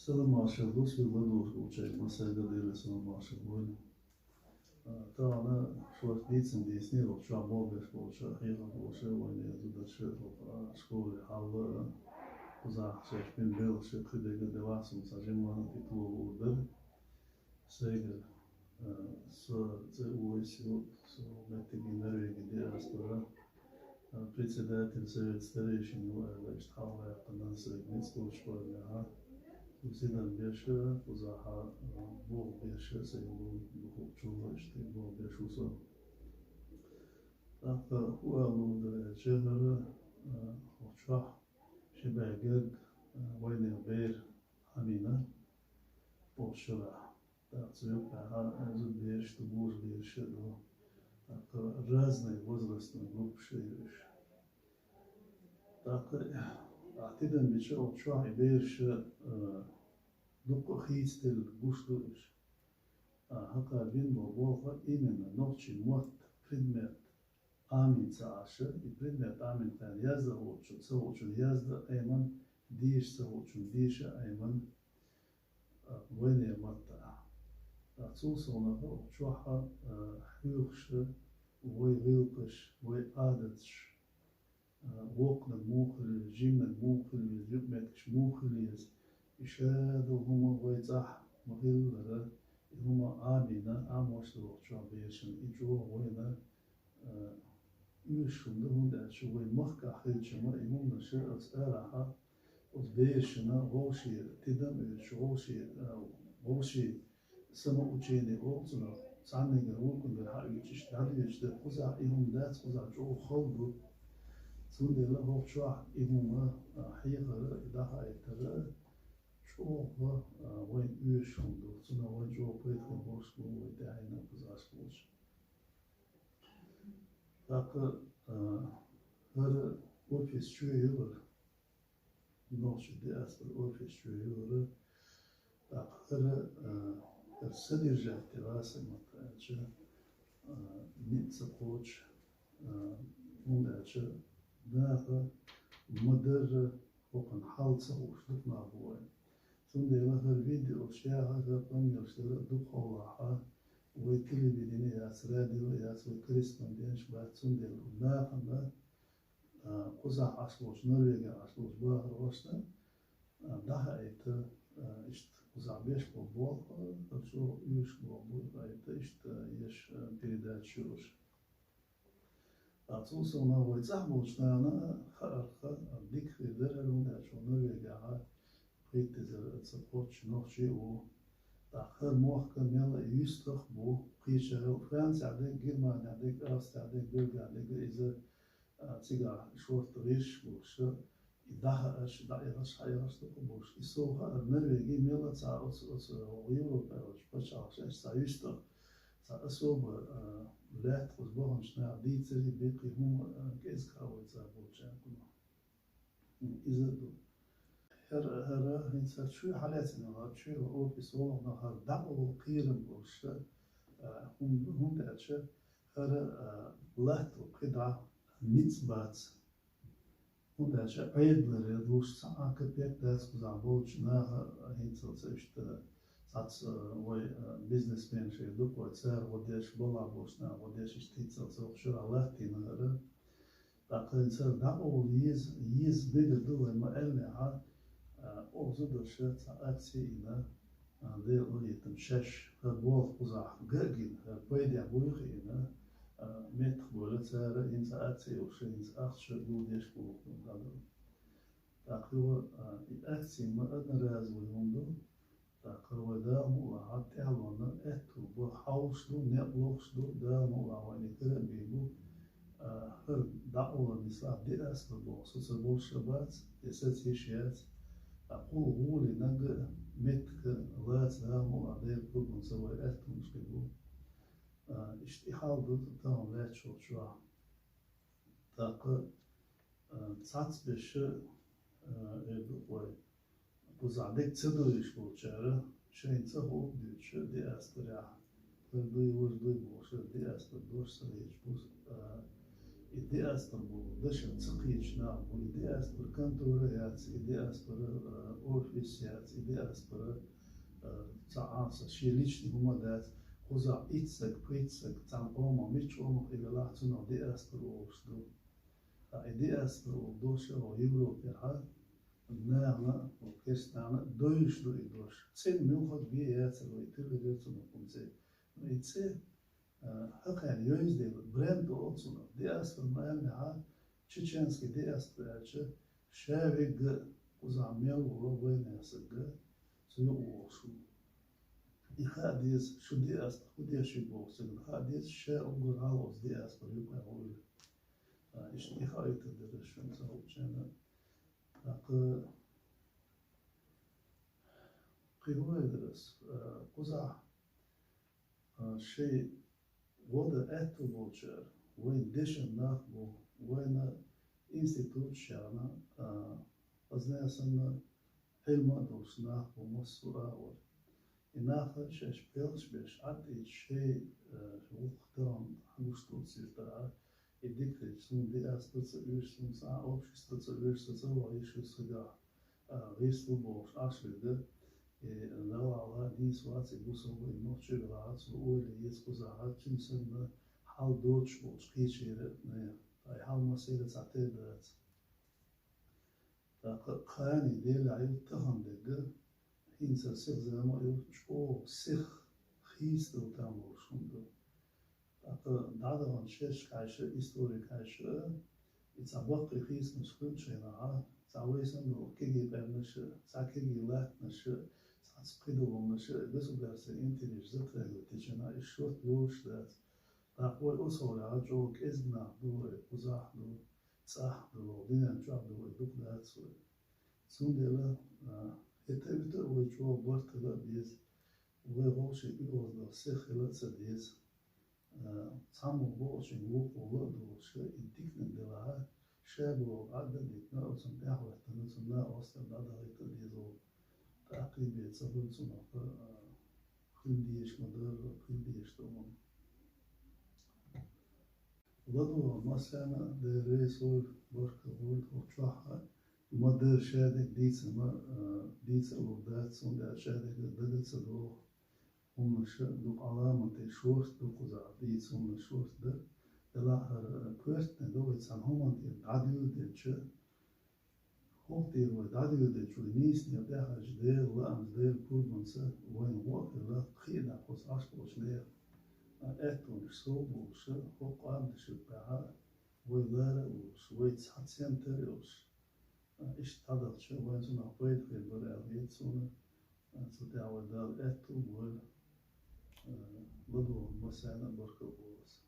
Sana maaşaldos ve vados olacak masayda değil sana maaşal boyun. Tağına şu diyetsin diyesini ol şu an bol beş olacak hayal olacak oynayacak da şu şkolu halı uzak şey bin bel şu kıdega devasım sadece bana titulu oldu. Sevgi su ulaşıyor su metteginler gidiyor aslında. Председатель совет старейшин işte hava yaptığından sevginiz buluşmalar ha. Sizden bir şey uzağa bu bir şey sevgili bu çoğu işte bu bir şey olsa. Hatta bu anlamda şeyleri hoşça şebekler oynayan bir hamina boşuna. Дацию bir что боже bir разные возрастные группы шеешь. Так, أعتقد بشو شو عبيرش دقة خيستل بوشلوش. هكا بين بوضع إيمنا نوتشي موت предмет آمين سعاشة. предмет آمين كان يزده وشو سوتشو يزده أيمن ديش سوتشو ديش أيمن وين يمتع. خصوصا شوحة حيوخش ويغيلقش ويقادتش وقنا موخل جيمنا موخل جبمتش موخل إشادو هما ويتاح مغيلة هما آمينا آموشلو شعبيشن إجو وينا يوشن لهم داشو ويمخكا حيلشما إمونا شيء أسألها وزبيشنا غوشي تدم غوشي سما وجيني أوزنا سامي جروكن بالحق يشتغل يشتغل خزع إيهم دات خزع جو خلدو سند الله هو شاح إيهم حيقة إذا هايتر شو هو وين يشوندو سنا وين جو بيت كبوش بو ويدعينا خزع سبوش لك هر أوفيس شو يور نوش دي أسبر أوفيس شو يور لك هر السديرجة اعتباسة مطلعة نيتسا قوش مدعة داخل مدر وقن حالسة وشلق نعبوه ثم لها الفيديو أشياء هذا قم يرسل دوق أولاحا ويتلي بديني ياس راديو ياس وكريستمان دينش بعد ثم داخل قزع عصلوش نرويجا عصلوش باهر وشنا daha etti işte uzakbaş bol şu yüz bol etti işte yaş передачу Atıl sonra bu zahbolçlarına harika dik ederler da şunu veya kıytızı support nohçi o daha muhtemel yüztük bu kıyışa Fransa'da Germanya'da Avrupa'da Belçika'da izle sigara şortlayış bu şu daha daires hayırlısı olmuş. İsoha Norveç'e millet sağlısı Avrupa başarısı sayıstı. Sağlısı lat uzmanlaşma diyetleri bekliyorum kez kahvaltı yapacağım. İzledim. Her insan şu haletine var. Şu ofis olana her dağıl kıyırım olsa هم داشته her lat kıda nitsbat هم داشته ayetleri dostsa akıpet ders kuzabulçuna hitsa işte sats vay businessman şey duk vay ser vodeş bola boşna vodeş işte hitsa şura latinları takın ser da o yiz bilir duvar elle ha ozu da şey aksiyine de o yetim şeş bol uzak gergin payda buyuğine met böyle ser insa aksiyon şey insa akşam vodeş bu takıyor aksiyon ma adna razılığında takıyor da mulla hatta alana etu bu hauslu ne loxlu da mulla vani kere bu her dağılan misal biraz da bu sosyal bolşebat eset yaşayat أقول غولي نجى متك لاس هم وعدير كلهم سوى أهتم مش كبو اشتحال ضد تام لا تشوف شو تاق تصعد بش يدوي بزعدك تدويش بوشارة شيء تهو ديش دي أستريح دوي وش دوي بوش دي أستر دوش سريج بوس ideas per bu dışa çıkışına, bu ideas per kantorayat, ideas per ofisiyat, ideas per caasa, şirliçli humadat, kuza itsek, pritsek, tam olma, miç olma, evelatuna ideas per oluştu. Ideas per oluşu, o Evropa, nana, o kestana, döyüşlü idoş. Sen mülkot bir yatsa, o itirliyorsun, kumse. İtse, hakikaten yüzde brand olsun. Diaspora mağluha Çeçenski diasporacı şevik uzamel ulu oynayasık suyu olsun. İhadiz şu diaspora bu diaşı olsun. İhadiz şey olur halos diaspora yukarı olur. İşte ihayetleri şu mesela akı kıyıvediriz. Uzah şey voda etoloģija vai dešana vai na institūcijā paznēsana elmados nāku mūsu āvor. I nāka šeš pilšbieš atīt šei uhtām hustūcītā I dikrit sun diaspora ürsun sa обществото ürsun išusagā visu boš ašvida Nalala nīsvāci būsova noči vācu oļi ieskuzā kimsen hal doč boš kīčīre tai hal masīre catēdēc. Tā kāni dēļā jū tahandega hinsa sih zēma jū čo sih hīstil tam bošundu. Tā dādavan šeš kaiša istori kaiša it's a bakri hīsnu skunčēnā tā vaisandu kegi pērneša, tā kegi lētneša Skridovalnaşı gasudarsı inteliş zatraylı teçena işort boşlat. Takvoy usola çok ezna doğru uzahdu, sahdu, dinen çabdu duklatsu. Sundela etevite oy çok bartıla biz ve hoşi ilozda sehla sadiz. Samu boşin vukulu doğuşu idiknen dela şebo adadik na olsun tehvetten olsun na olsun da da dizo. Takribi sabırcı nokta kıldiyeş kadar kıldiyeş tamam. Lado masana de resor barka volt hoçaha madar şadek dice urdat sonda şadek dadetse do onlaşa do alamate şort do kuza dice onla şort da ela pöstne do etsan homante adil deçe Hoogte wordt dat de Chinese niet daar is deel aan deel kurbansa woon walk la khina kos aspoch neer etun so boos hok aan de super woon daar us weet hat center us is dat zo woon zo nog weet we er weet zo zo daar wordt dat etun woon lodo masana borko boos